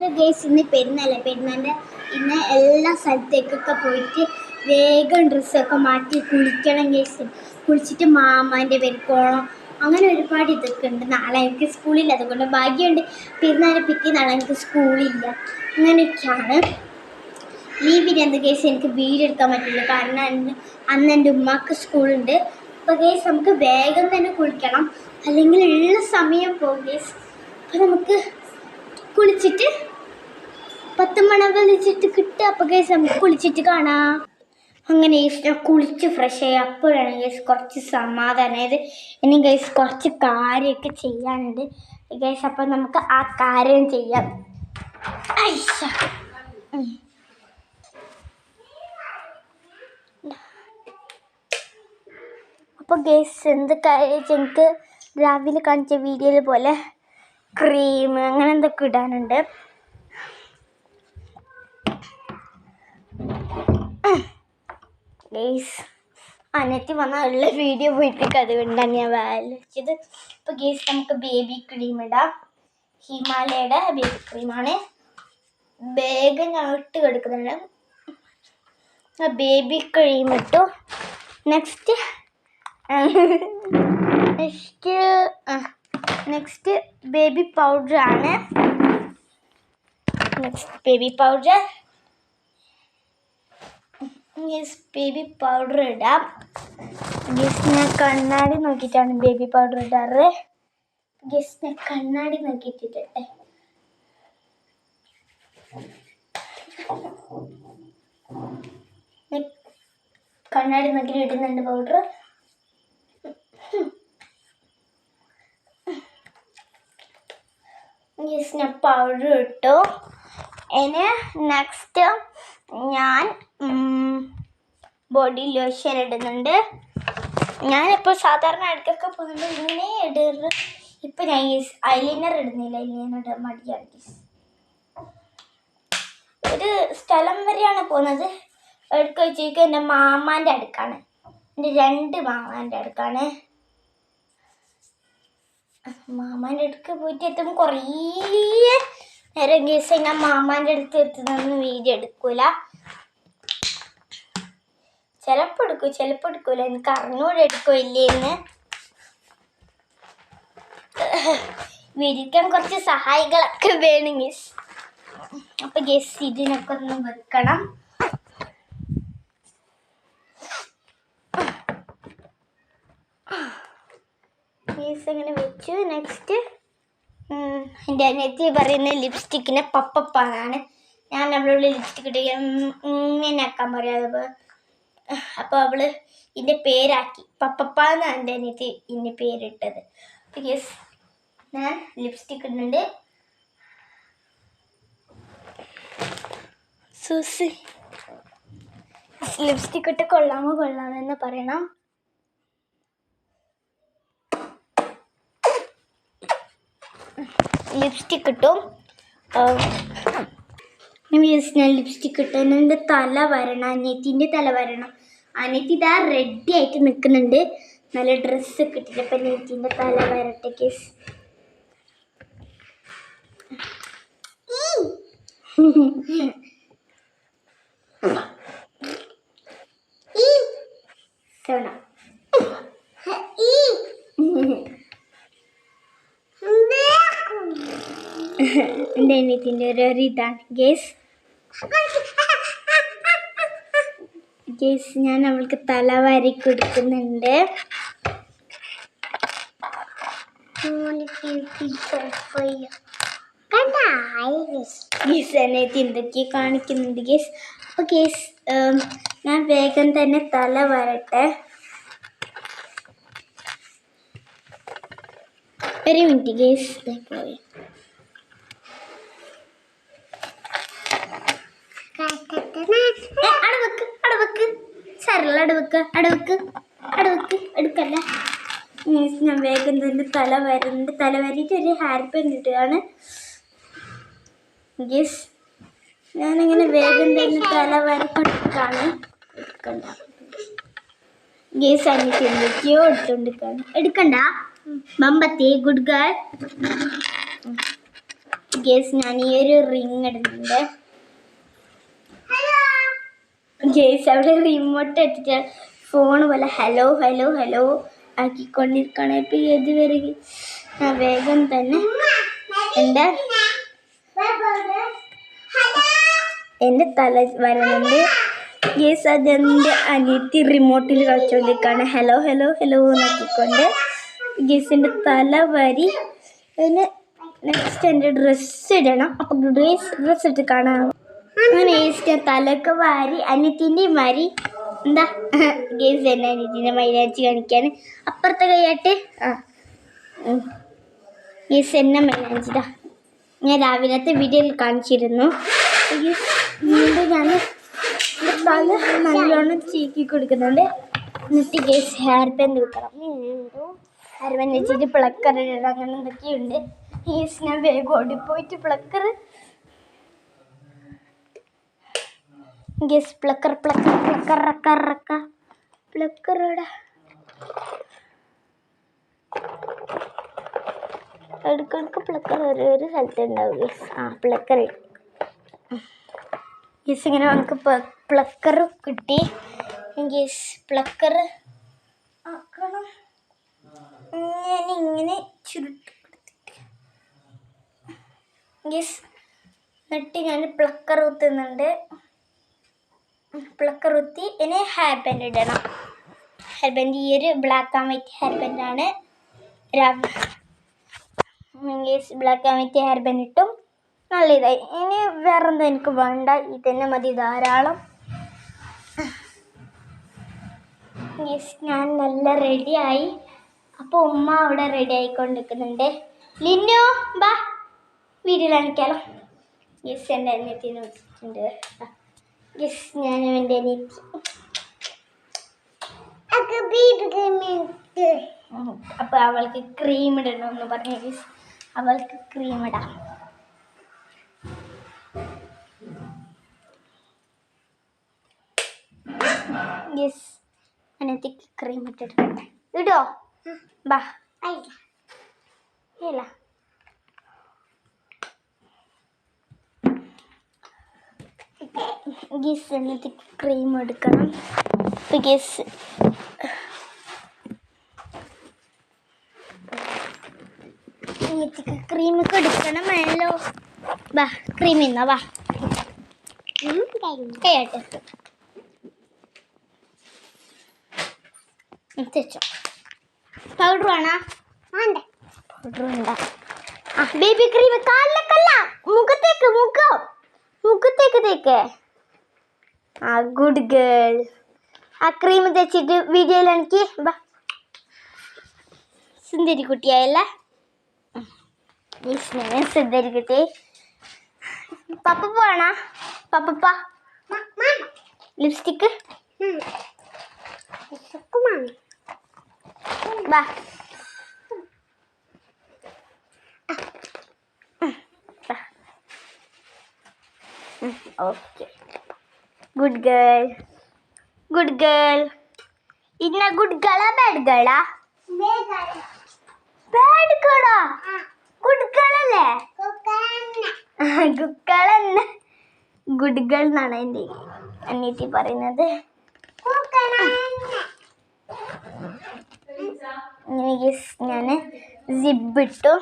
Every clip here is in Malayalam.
ഗേസ് ഇന്ന് പെരുന്നാളിൻ്റെ ഇന്ന് എല്ലാ സ്ഥലത്തേക്കൊക്കെ പോയിട്ട് വേഗം ഡ്രസ്സൊക്കെ മാറ്റി കുളിക്കണം ഗേസ്. കുളിച്ചിട്ട് മാമാൻ്റെ പേർക്കോണം അങ്ങനെ ഒരുപാട് ഇതൊക്കെ ഉണ്ട്. നാളെ എനിക്ക് സ്കൂളില്ല, അതുകൊണ്ട് ഭാഗ്യമുണ്ട്. പെരുന്നാളിനെ പിറ്റേന്നാളെ എനിക്ക് സ്കൂളില്ല. അങ്ങനെയൊക്കെയാണ്. ലീവിന് ഗേസ് എനിക്ക് വീഡിയോ എടുക്കാൻ പറ്റില്ല, കാരണം അന്ന് എൻ്റെ ഉമ്മാക്ക് സ്കൂളുണ്ട്. അപ്പോൾ ഗേസ് നമുക്ക് വേഗം തന്നെ കുളിക്കണം, അല്ലെങ്കിൽ ഉള്ള സമയം പോകും ഗേസ്. അപ്പോൾ നമുക്ക് കുളിച്ചിട്ട് 10 മണി വിളിച്ചിട്ട് കിട്ടുക. അപ്പോൾ ഗേസ് നമുക്ക് കുളിച്ചിട്ട് കാണാം. അങ്ങനെ ഗേസ് കുളിച്ച് ഫ്രഷ് ആയി അപ്പോഴാണ് ഗേസ് കുറച്ച് സമാധാനമായത്. ഇനി ഗേസ് കുറച്ച് കാര്യമൊക്കെ ചെയ്യാനുണ്ട് ഗേസ്. അപ്പോൾ നമുക്ക് ആ കാര്യം ചെയ്യാം. അപ്പോൾ ഗേസ് എന്ത് കാര്യം എനിക്ക് രാവിലെ കാണിച്ച വീഡിയോയിൽ പോലെ ക്രീം അങ്ങനെ എന്തൊക്കെ ഇടാനുണ്ട്. ഗേസ് അനത്തി വന്നാൽ ഉള്ള വീഡിയോ പോയിട്ട് അതുകൊണ്ടാണ് ഞാൻ വായിച്ചത്. ഇപ്പോൾ ഗേസ് നമുക്ക് ബേബി ക്രീം ഇടാം. ഹിമാലയയുടെ ബേബി ക്രീമാണ്. വേഗം ഞാൻ ഇട്ട് കൊടുക്കുന്നുണ്ട്. ബേബി ക്രീം ഇട്ടു. നെക്സ്റ്റ് ബേബി പൗഡറാണ്. ബേബി പൗഡർ ബേബി പൗഡർ ഇടാം. ഞാൻ കണ്ണാടി നോക്കിയിട്ടാണ് ബേബി പൗഡർ ഇടാറ്. ഞാൻ കണ്ണാടി നോക്കിയിട്ടിട്ടെ. കണ്ണാടി നോക്കി ഇടുന്നുണ്ട് പൗഡർ. ഞാൻ പൗഡർ ഇട്ടു. ഇനി നെക്സ്റ്റ് ഞാൻ ബോഡി ലോഷൻ ഇടുന്നുണ്ട്. ഞാനിപ്പോൾ സാധാരണ ഇടയ്ക്കൊക്കെ പോകുമ്പോൾ ഇങ്ങനെ ഇടാറ്. ഇപ്പം ഞാൻ ഐലൈനർ ഇടുന്നില്ല, ഐലൈനർ ഇടാൻ മടിയാണ്. ഒരു സ്ഥലം വരെയാണ് പോകുന്നത്. എടുക്ക വെച്ചേക്കും എൻ്റെ മാമാൻ്റെ അടുക്കാണ്. എൻ്റെ 2 മാമാൻ്റെ അടുക്കാണ്. മാമാൻ്റെ അടുക്ക് പോയിട്ട് എത്തുമ്പോൾ കുറേ നേരം കേസ്. ഞാൻ മാമാൻ്റെ അടുത്ത് എത്തുന്നൊന്നും വീഡിയോ എടുക്കൂല. ചിലപ്പോൾ എടുക്കും, ചിലപ്പോൾ എടുക്കൂല. എനിക്ക് അറിഞ്ഞൂടെ എടുക്കില്ലേന്ന്. വിരിക്കാൻ കുറച്ച് സഹായികളൊക്കെ വേണം ഗേസ്. അപ്പം ഗേസ് ഇതിനൊക്കെ ഒന്ന് വെക്കണം. ഗേസ് അങ്ങനെ വെച്ചു. നെക്സ്റ്റ് എൻ്റെ അനിയത്തി പറയുന്ന ലിപ്സ്റ്റിക്കിനെ പപ്പപ്പാന്നാണ്. ഞാൻ അവളോട് ലിപ്സ്റ്റിക്ക് ഇട്ട് ഇങ്ങനെ ആക്കാൻ പറയാതെ. അപ്പോൾ അവൾ ഇതിൻ്റെ പേരാക്കി പപ്പപ്പാന്നാണ് എൻ്റെ അനിയത്തി ഇതിൻ്റെ പേരിട്ടത്. യെസ്, ഞാൻ ലിപ്സ്റ്റിക്ക് ഇടുന്നുണ്ട്. സൂസി ലിപ്സ്റ്റിക്ക് ഇട്ട് കൊള്ളാമോ കൊള്ളാമെന്ന് പറയണം. ലിപ്സ്റ്റിക്ക് ഇട്ടു. ഞാൻ ലിപ്സ്റ്റിക്ക് ഇട്ടു. എൻ്റെ തല വരണം, അനിയത്തിൻ്റെ തല വരണം. അനിയത്തി ഇതാ റെഡി ആയിട്ട് നിൽക്കുന്നുണ്ട്. നല്ല ഡ്രസ്സൊക്കെ ഇട്ടിട്ട്. അപ്പം അനിയത്തിൻ്റെ തല വരട്ടെ കേസ്. എൻ്റെ അനിയത്തിൻ്റെ ഒരു ഇതാണ് ഗേസ്. ഞാൻ അവൾക്ക് തല വാരി കൊടുക്കുന്നുണ്ട്. അനിയത്തി എന്തൊക്കെയോ കാണിക്കുന്നുണ്ട് ഗേസ്. അപ്പോൾ ഗേസ് ഞാൻ വേഗം തന്നെ തല വരട്ടെ. ഒരു മിനിറ്റ് ഗേസ്. എടുക്കല്ല. ഞാൻ വേഗം തന്നെ തല വരുന്നുണ്ട്. തല വരിയിട്ട് ഒരു ഹെയർ ബാൻഡ് ഇടുകയാണ് ഗേസ്. ഞാനിങ്ങനെ വേഗം തന്നെ തല വരക്കൊടുക്കാണ്. ഗേസ് അനിയത്തി എന്തൊക്കെയോ എടുത്തോണ്ടിരിക്കാണ്. എടുക്കണ്ട ബമ്പത്തി ഗുഡ് ഗേൾ. ഗേസ് ഞാൻ ഈ ഒരു റിങ് ഇടുന്നുണ്ട് ഗേസ്. അവിടെ റിമോട്ട് ഇട്ടിട്ട് ഫോൺ പോലെ ഹലോ ഹലോ ഹലോ ആക്കിക്കൊണ്ടിരിക്കുകയാണ്. ഇപ്പം ഏത് വരിക ഞാൻ വേഗം തന്നെ എൻ്റെ തല വരുന്നുണ്ട് ഗേസ്. അതെൻ്റെ അനിയത്തി റിമോട്ടിൽ കളിച്ചുകൊണ്ടിരിക്കുകയാണ് ഹലോ ഹലോ ഹലോ നോക്കിക്കൊണ്ട്. ഗേസിൻ്റെ തല വരി. പിന്നെ നെക്സ്റ്റ് എൻ്റെ ഡ്രസ്സ് ഇടണം. അപ്പം ഡ്രസ്സ് ഇട്ട് കാണാം. അങ്ങനെ ഗേസ് തലയൊക്കെ വാരി അനിയത്തിൻ്റെയും വാരി എന്താ ഗേസ് എൻ്റെ അനിയത്തിൻ്റെ മൈലാഞ്ചി കാണിക്കാൻ അപ്പുറത്തെ കൈയായിട്ട് ഗേസ് എന്നെ മൈലാഞ്ചിതാ ഞാൻ രാവിലത്തെ വീഡിയോയിൽ കാണിച്ചിരുന്നു. വീണ്ടും ഞാൻ തല നല്ലോണം ചീക്കി കൊടുക്കുന്നുണ്ട്. എന്നിട്ട് ഗേസ് ഹെയർ ബാൻഡ് വെക്കണം. ഹെയർ ബാൻഡ് വെച്ചിട്ട് പ്ലക്കർ ഇടണം. അങ്ങനെ എന്തൊക്കെയുണ്ട് ഗേസ്. ഞാൻ വേഗം ഓടിപ്പോയിട്ട് plucker guys plucker plucker plucker റക്ക റക്ക പ്ലക്കറോടെ ഇടയ്ക്കിടയ്ക്ക് പ്ലക്കർ ഒരു സ്ഥലത്ത് ഉണ്ടാവും ഗേസ്. Plucker guys. ഇങ്ങനെ നമുക്ക് പ്ലക്കർ കിട്ടി ഗേസ്. പ്ലക്കർ ആക്കണം. ഞാനിങ്ങനെ ചുരുട്ടി ഗേസ്. എന്നിട്ട് ഞാൻ പ്ലക്കർ കുത്തുന്നുണ്ട്. പ്ലക്കർ കുത്തി ഇനി ഹെയർ ബാൻഡ് ഇടണം. ഹെയർ ബാൻഡ് ഈ ഒരു ബ്ലാക്ക് ആൻഡ് വൈറ്റ് ഹെയർ ബാൻഡാണ്. Guys black and white hair band ഇട്ടും നല്ല ഇതായി. ഇനി വേറെന്താ എനിക്ക് വേണ്ട, ഇതന്നെ മതി ധാരാളം. ഗേസ് ഞാൻ നല്ല റെഡിയായി. അപ്പോൾ ഉമ്മ അവിടെ റെഡി ആയിക്കൊണ്ടിരിക്കുന്നുണ്ട്. ലിന്നു ബാ വീഡിയോ കാണിക്കാലോ. ഗേസ് എൻ്റെ അനിയത്തിനെ വിളിച്ചിട്ടുണ്ട്. ഗേസ് ഞാൻ എൻ്റെ അനിയത്തി അപ്പോൾ അവൾക്ക് ക്രീം ഇടണമെന്ന് പറഞ്ഞു ഗേസ്. അവൾക്ക് ക്രീം ഇടാം. ഗേസ് അനിയത്തിക്ക് ക്രീം ഇട്ടെടുക്കട്ടെ. ഇടോ ബാ ഇല്ല ഗേസ് അനിയത്തിക്ക് ക്രീം എടുക്കണം. ഗേസ് അനിയത്തിക്ക് ക്രീമൊക്കെ എടുക്കണമല്ലോ. വാ ക്രീം ഇന്നാ വാ കൈയാട്ടെ തെച്ചോ. പൗഡർ വേണോ? പൗഡർ വേണ്ട. ബേബി ക്രീം കാലിലേക്കല്ല മുഖത്തേക്ക് മുഖത്തേക്ക് തേക്ക്. Good girl. ക്രീം തേച്ചിട്ട് വീഡിയോയിൽ എനിക്ക് വാ സുന്ദരി കുട്ടിയായല്ലേ. സുന്ദരി കുട്ടി. പപ്പ വേണോ? പപ്പ ലിപ്സ്റ്റിക്ക് വാ. Okay good girl good girl. ഇന്ന ഗുഡ് ഗേളാ ബാഡ് ഗേളാ? ബാഡ് ഗേളാ? ഗുഡ് ഗേൾ അല്ലേ? ഗുഡ് ഗേൾ തന്നെ. ഗുഡ് ഗേൾ എന്നാണ് എൻ്റെ അനിയത്തി പറയുന്നത്. ഞാൻ സിബ് ഇട്ടു.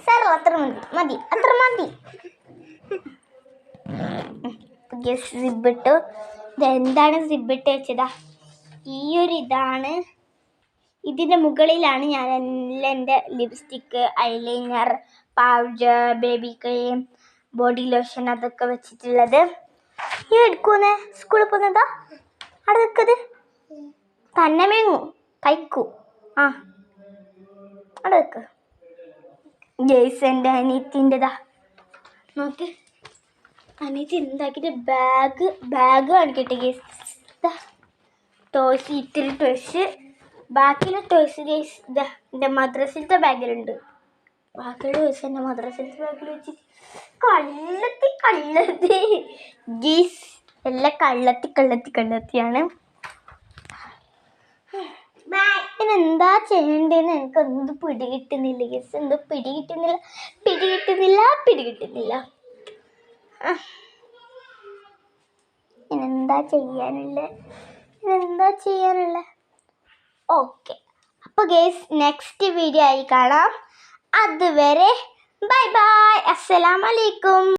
സാർ അത്ര മതി അത്ര മതി. സിബ് ഇട്ടു. ഇതെന്താണ് സിബ് ഇട്ട് വെച്ചതാ? ഈ ഒരു ഇതാണ്. ഇതിൻ്റെ മുകളിലാണ് ഞാൻ എല്ലാം എൻ്റെ lipstick, eyeliner, powder, baby cream, body lotion അതൊക്കെ വെച്ചിട്ടുള്ളത്. ഈ എടുക്കൂന്നേ സ്കൂളിൽ പോകുന്നതാ അവിടെ വെക്കത് തന്നെ മേങ്ങൂ കഴിക്കൂ. അവിടെ വെക്ക്. ഗേസ് എൻ്റെ അനിയത്തിൻ്റെതാ നോക്ക്. അനിയത്തി എന്താക്കിയിട്ട് ബാഗ് കാണിക്കട്ടെ ഗേസ്. ടോയ്സ് ഇത്തിരി ടോയ്സ് ബാക്കിയുള്ള ടോയ്സ് ഗേസ് ഇതാ എൻ്റെ മദ്രസിലത്തെ ബാഗിലുണ്ട്. ബാക്കിയുള്ള ടോയ്സ് എൻ്റെ മദ്രസിലത്തെ ബാഗിൽ വെച്ച് കള്ളത്തി ഗേസ് എല്ലാം കള്ളത്തിയാണ്. ഇനി എന്താ ചെയ്യേണ്ടതെന്ന് എനിക്ക് എന്ത് പിടികിട്ടുന്നില്ല ഗൈസ്. എന്തോ പിടികിട്ടുന്നില്ല. ഇനെന്താ ചെയ്യാനുള്ള ഓക്കെ. അപ്പോൾ ഗൈസ് നെക്സ്റ്റ് വീഡിയോ ആയി കാണാം. അതുവരെ ബൈ ബൈ. അസ്സലാമു അലൈക്കും.